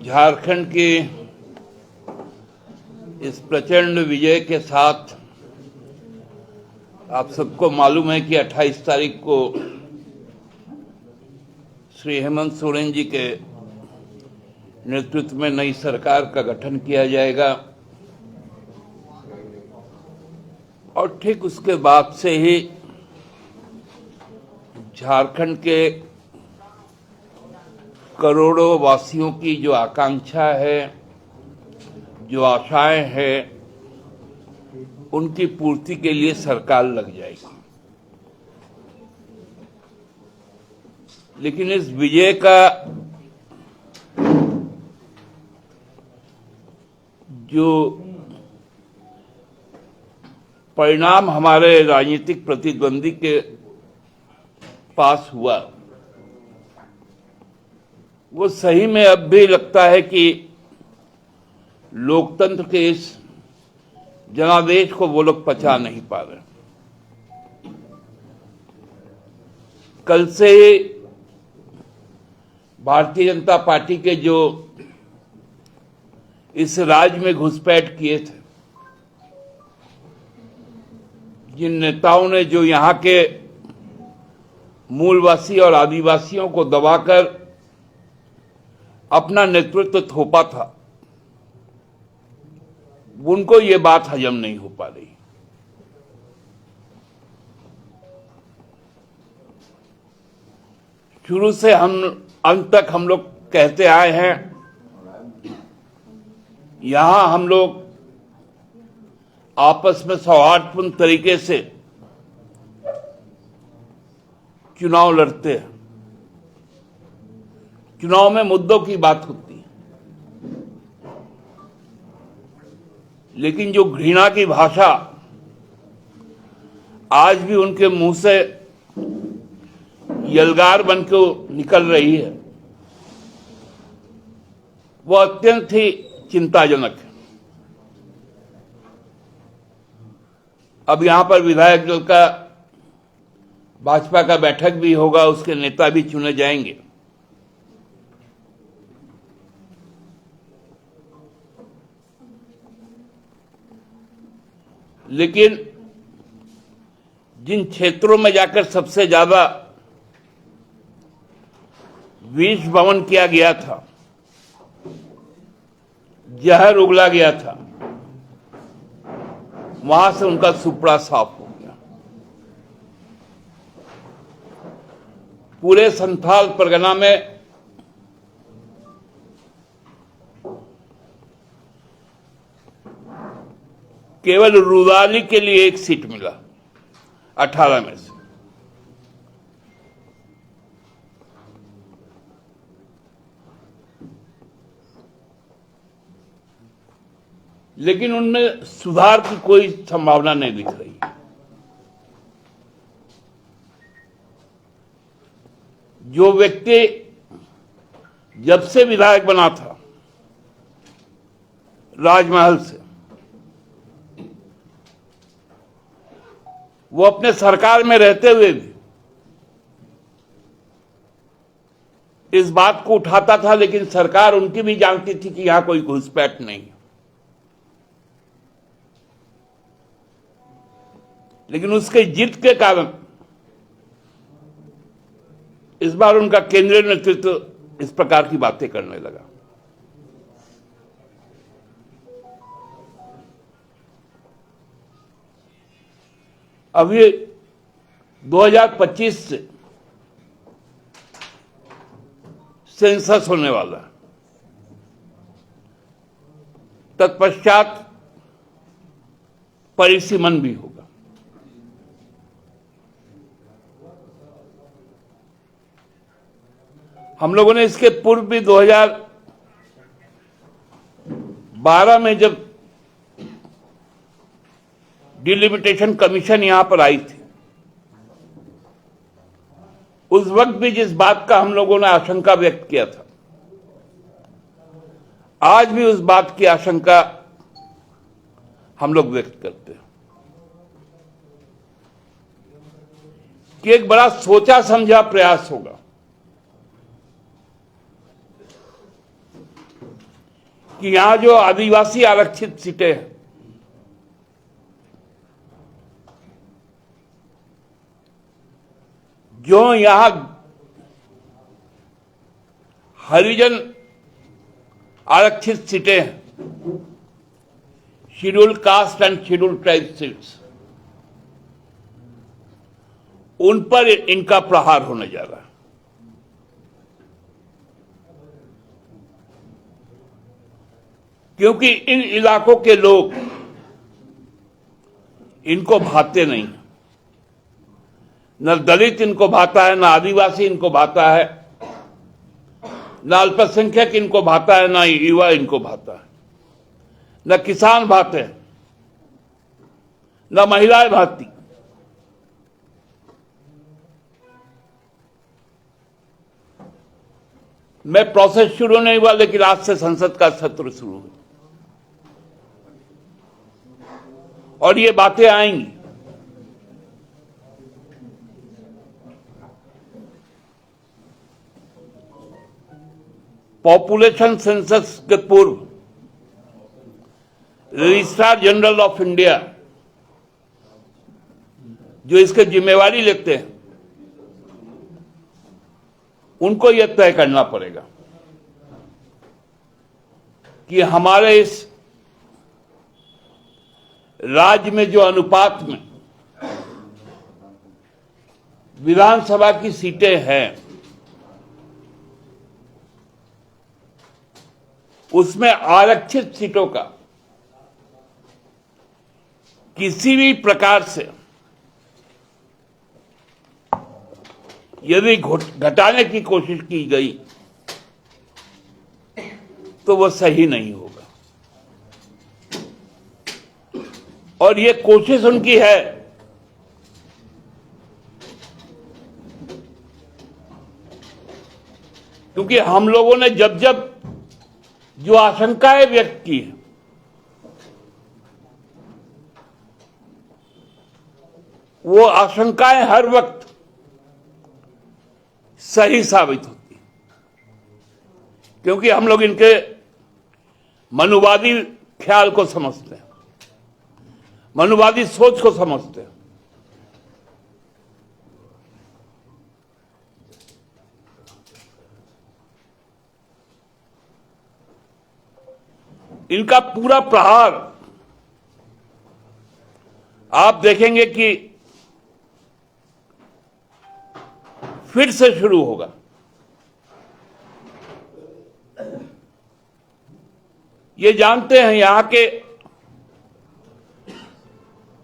झारखंड के इस प्रचंड विजय के साथ आप सबको मालूम है कि 28 तारीख को श्री हेमंत सोरेन जी के नेतृत्व में नई सरकार का गठन किया जाएगा और ठीक उसके बाद से ही झारखंड के करोड़ों वासियों की जो आकांक्षा है, जो आशाएं हैं, उनकी पूर्ति के लिए सरकार लग जाएगी। लेकिन इस विजय का जो परिणाम हमारे राजनीतिक प्रतिद्वंदी के पास हुआ, वो सही में अब भी लगता है कि लोकतंत्र के इस जनादेश को वो लोग पचा नहीं पा रहे। कल से भारतीय जनता पार्टी के जो इस राज्य में घुसपैठ किए थे, जिन नेताओं ने जो यहाँ के मूलवासी और आदिवासियों को दबाकर अपना नेतृत्व थोपा था, उनको ये बात हजम नहीं हो पा रही। शुरू से हम अंत तक हम लोग कहते आए हैं, यहां हम लोग आपस में सौहार्दपूर्ण तरीके से चुनाव लड़ते हैं। चुनाव में मुद्दों की बात होती है, लेकिन जो घृणा की भाषा आज भी उनके मुंह से यलगार बन के निकल रही है, वो अत्यंत ही चिंताजनक है। अब यहां पर विधायक दल का भाजपा का बैठक भी होगा, उसके नेता भी चुने जाएंगे। लेकिन जिन क्षेत्रों में जाकर सबसे ज्यादा विष वमन किया गया था, जहर उगला गया था, वहां से उनका सुपड़ा साफ हो गया। पूरे संथाल परगना में केवल रुदाली के लिए एक सीट मिला 18 में से। लेकिन उनमें सुधार की कोई संभावना नहीं दिख रही। जो व्यक्ति जब से विधायक बना था राजमहल से, वो अपने सरकार में रहते हुए भी इस बात को उठाता था, लेकिन सरकार उनकी भी जानती थी कि यहां कोई घुसपैठ नहीं है। लेकिन उसके जिद के कारण इस बार उनका केंद्रीय नेतृत्व इस प्रकार की बातें करने लगा। अब ये 2025 से सेंसस होने वाला है। तत्पश्चात परिसीमन भी होगा। हम लोगों ने इसके पूर्व भी 2012 में जब डिलिमिटेशन कमीशन यहां पर आई थी, उस वक्त भी जिस बात का हम लोगों ने आशंका व्यक्त किया था, आज भी उस बात की आशंका हम लोग व्यक्त करते हैं कि एक बड़ा सोचा समझा प्रयास होगा कि यहां जो आदिवासी आरक्षित सीटें हैं, जो यहां हरिजन आरक्षित सीटें हैं, scheduled caste and scheduled tribe seats, उन पर इनका प्रहार होने जा रहा है। क्योंकि इन इलाकों के लोग इनको भाते नहीं, न दलित इनको भाता है, न आदिवासी इनको भाता है, न अल्पसंख्यक इनको भाता है, न युवा इनको भाता है, न किसान भाते हैं, न महिलाएं भाती। मैं प्रोसेस शुरू नहीं हुआ, लेकिन आज से संसद का सत्र शुरू हुआ और ये बातें आएंगी। पॉपुलेशन सेंसस के पूर्व रजिस्ट्रार जनरल ऑफ इंडिया, जो इसकी जिम्मेवारी लेते हैं, उनको यह तय करना पड़ेगा कि हमारे इस राज्य में जो अनुपात में विधानसभा की सीटें हैं, उसमें आरक्षित सीटों का किसी भी प्रकार से यदि घटाने की कोशिश की गई तो वह सही नहीं होगा। और ये कोशिश उनकी है क्योंकि हम लोगों ने जब जब जो आशंकाएं व्यक्त की है, वो आशंकाएं हर वक्त सही साबित होती, क्योंकि हम लोग इनके मनुवादी ख्याल को समझते हैं, मनुवादी सोच को समझते हैं। इनका पूरा प्रहार आप देखेंगे कि फिर से शुरू होगा। ये जानते हैं यहां के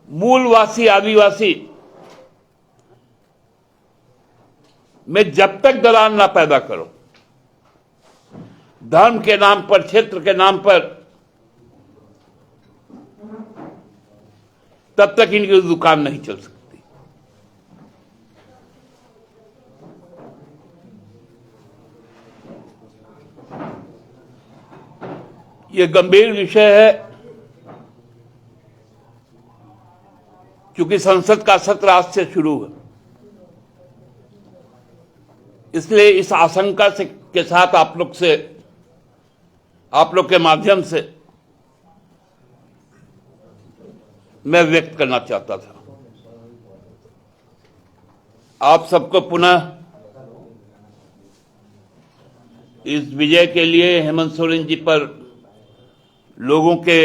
मूलवासी आदिवासी में जब तक दरार ना पैदा करो, धर्म के नाम पर, क्षेत्र के नाम पर, तब तक इनकी दुकान नहीं चल सकती। यह गंभीर विषय है, क्योंकि संसद का सत्र आज से शुरू है। इसलिए इस आशंका से के साथ आप लोग के माध्यम से मैं व्यक्त करना चाहता था। आप सबको पुनः इस विजय के लिए, हेमंत सोरेन जी पर लोगों के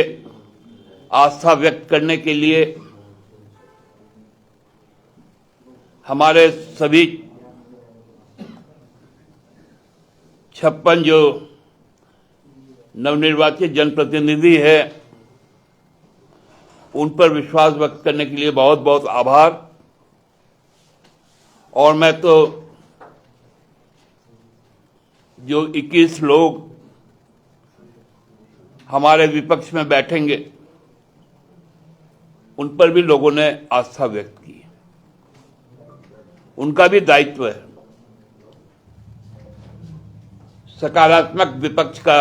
आस्था व्यक्त करने के लिए हमारे सभी 56 जो नवनिर्वाचित जनप्रतिनिधि है, उन पर विश्वास व्यक्त करने के लिए बहुत बहुत आभार। और मैं तो जो 21 लोग हमारे विपक्ष में बैठेंगे, उन पर भी लोगों ने आस्था व्यक्त की, उनका भी दायित्व है सकारात्मक विपक्ष का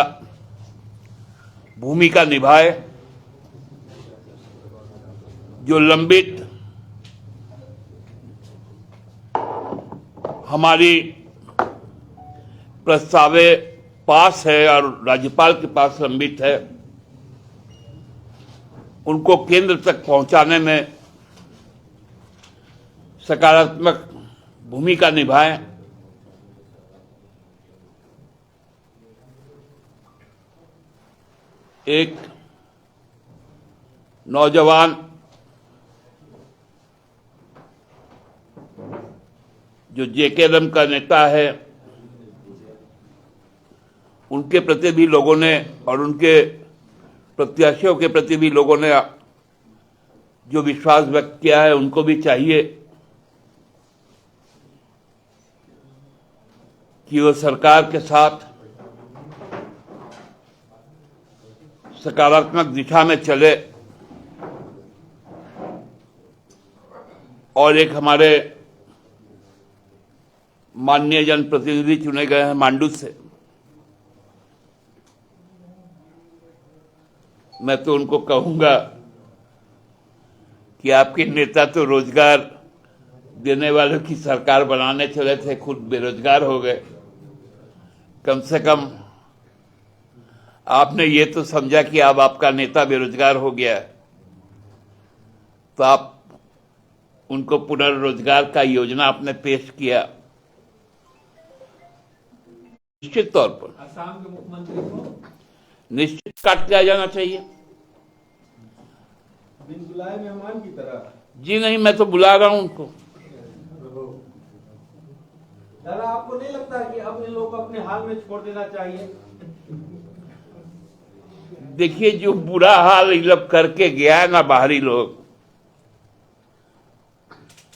भूमिका निभाए। जो लंबित हमारी प्रस्तावित पास है और राज्यपाल के पास लंबित है, उनको केंद्र तक पहुंचाने में सकारात्मक भूमिका निभाएं। एक नौजवान जो जेकेएलएम का नेता है, उनके प्रति भी लोगों ने और उनके प्रत्याशियों के प्रति भी लोगों ने जो विश्वास व्यक्त किया है, उनको भी चाहिए कि वो सरकार के साथ सकारात्मक दिशा में चले और एक हमारे माननीय जनप्रतिनिधि चुने गए हैं मांडू से, मैं तो उनको कहूंगा कि आपके नेता तो रोजगार देने वालों की सरकार बनाने चले थे, खुद बेरोजगार हो गए। कम से कम आपने ये तो समझा कि अब आपका नेता बेरोजगार हो गया है, तो आप उनको पुनर्रोजगार का योजना आपने पेश किया। निश्चित तौर पर असम के मुख्यमंत्री को निश्चित काट दिया जाना चाहिए। बिन बुलाए मेहमान की तरह। जी नहीं, मैं तो बुला रहा हूं उनको। दादा, आपको नहीं लगता कि अब इन लोगों को अपने हाल में छोड़ देना चाहिए? देखिए, जो बुरा हाल इन लोग करके गया है ना बाहरी लोग,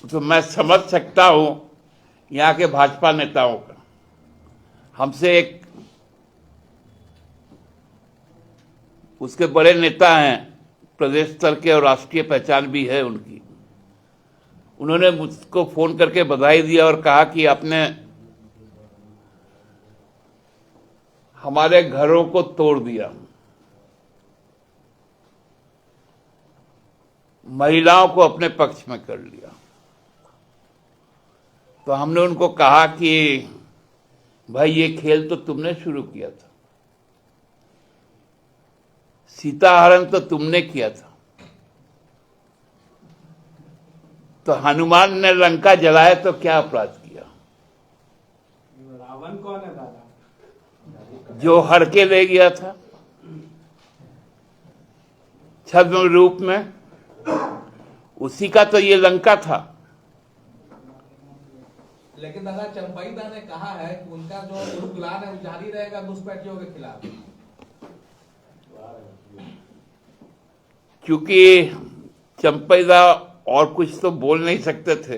तो मैं समझ सकता हूं यहाँ के भाजपा नेताओं का। हमसे एक उसके बड़े नेता हैं, प्रदेश स्तर के और राष्ट्रीय पहचान भी है उनकी, उन्होंने मुझको फोन करके बधाई दिया और कहा कि आपने हमारे घरों को तोड़ दिया, महिलाओं को अपने पक्ष में कर लिया। तो हमने उनको कहा कि भाई, ये खेल तो तुमने शुरू किया था, सीताहरण तो तुमने किया था, तो हनुमान ने लंका जलाया तो क्या अपराध किया? रावण कौन है दादा? जो हर के ले गया था छद्म रूप में, उसी का तो ये लंका था। लेकिन दादा, चंपईदा ने कहा है कि उनका जो गुलान है वो जारी रहेगा घुसपैठियों के खिलाफ। क्योंकि चंपईदा और कुछ तो बोल नहीं सकते थे,